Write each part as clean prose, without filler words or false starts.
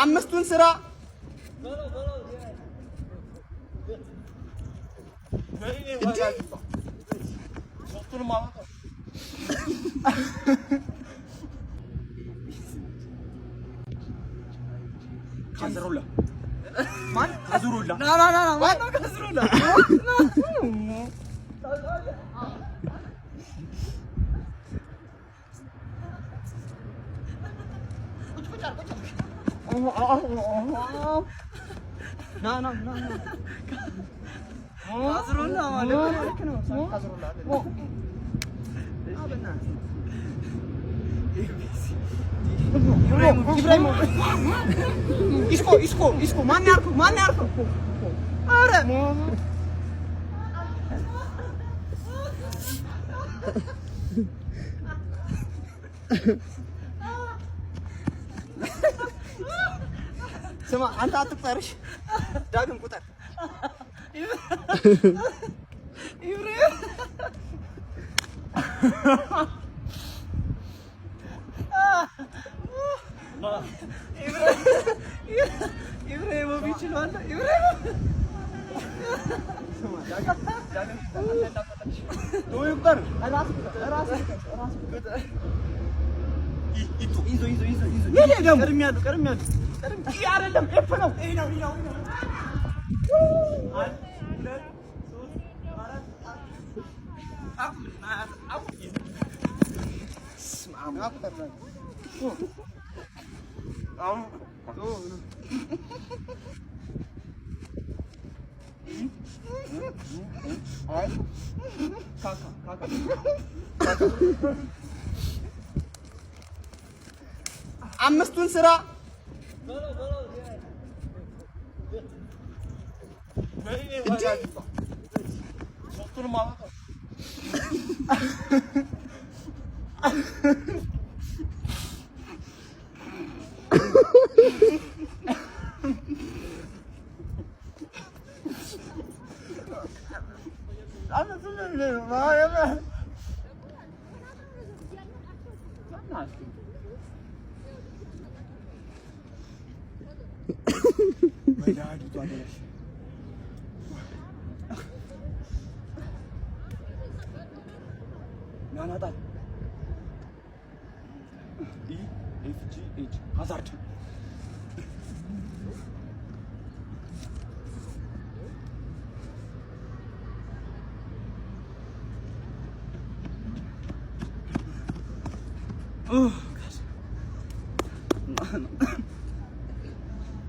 አምስቱን ስራ ካዝሩላ ማን ካዝሩላ ና ማን ነው ካዝሩላ ና ካዝሩላ ማለት ነው ካዝሩላ ኢብራሂም ኢስኮ ማን ያርኩ አረ ስማ አንተ አትቁጠርሽ ዳግም ቁጠር ኢብራሂም ኢብራሂሞቪች ነው አለ ኢብራሂም ስማ ዳግም ወይ ቁጠር ራስ ቁጠር ይዞ ቀርም ያሉ አይደለም ኤፍ ነው ይሄ ነው አምስቱን ስራ ናናጣ EFGH hazard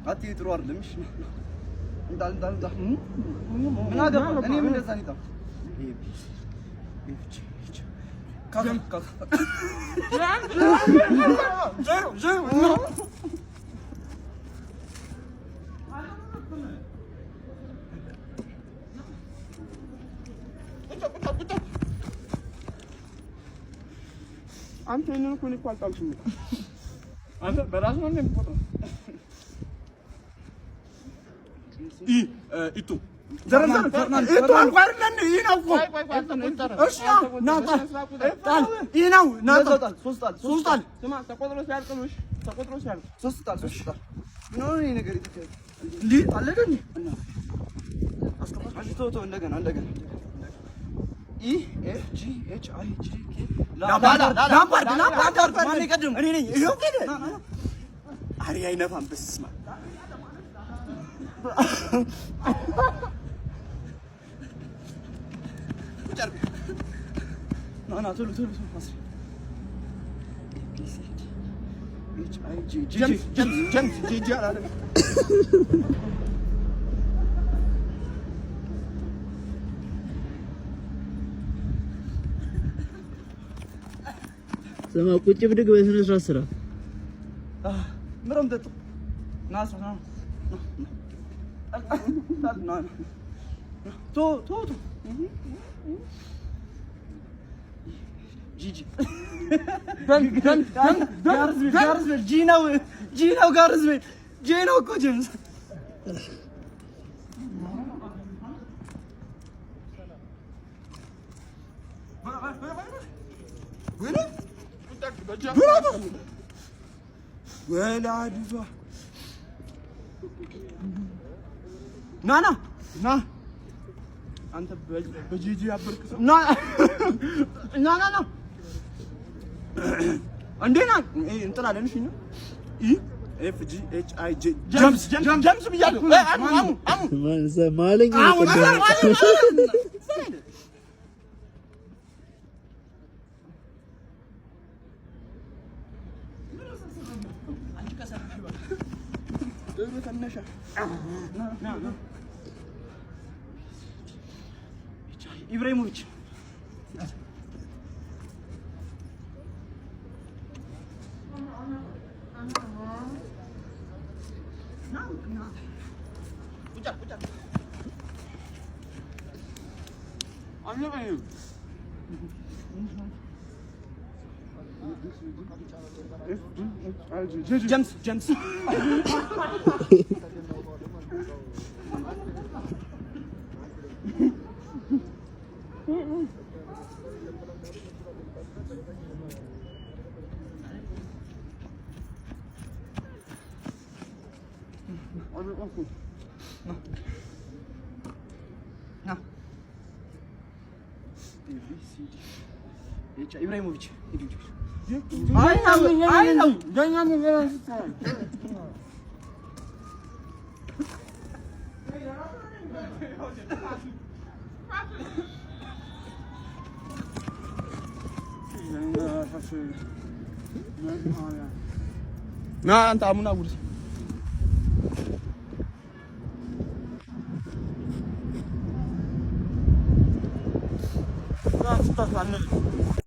አትይ ጥሩ አይደለም እሺ እንዳል ምን አገባ እኔ ምን እንደዛኒታ ካካ አንተ እኔን እኮ ነው ቋልጣልሽኝ አንተ በራስህ ነው እንደምትቆጣው ኢቱ ዘረዘር ኢቱ አንኳርነን ይናው እሺ ናታ ጣል ይናው ናታ ሶስት ጣል ስማ ተቆጥሮ ሲያልቅሽ ሶስት ጣል ምን ሆነ ይሄ ነገር ይተከል እንዴ አለደኝ አስከፋሽ ቶቶ እንደገና EFGHIGK ላምፓርድ ማን ይቀድም እኔ ነኝ ይሄው ከደ አሪ አይነፋም በስማ ና ቶሎ ማስሪ ጀምስ አላለም ስማ ቁጭ ብድግ በስነ ስርዓት ስራ ምንም ተጥ ናስ ቶ ጂጂ ጋርዝቤል ጂናው ጋርዝቤል ጄናው እኮ ጀምስ ወላ አዲሷ ና አንተ በጂጂ ያበርክ ሰው ና እንዴ ና እንትን አለንሽ ነው ኤፍ ጂ ኤች አይ ጄ ጀምስ ብያለሁ። ማለኝ ኢብራሂሞቪች ጀምስ ኢብራሂሞቪች ና አንተ አሙና ጉድ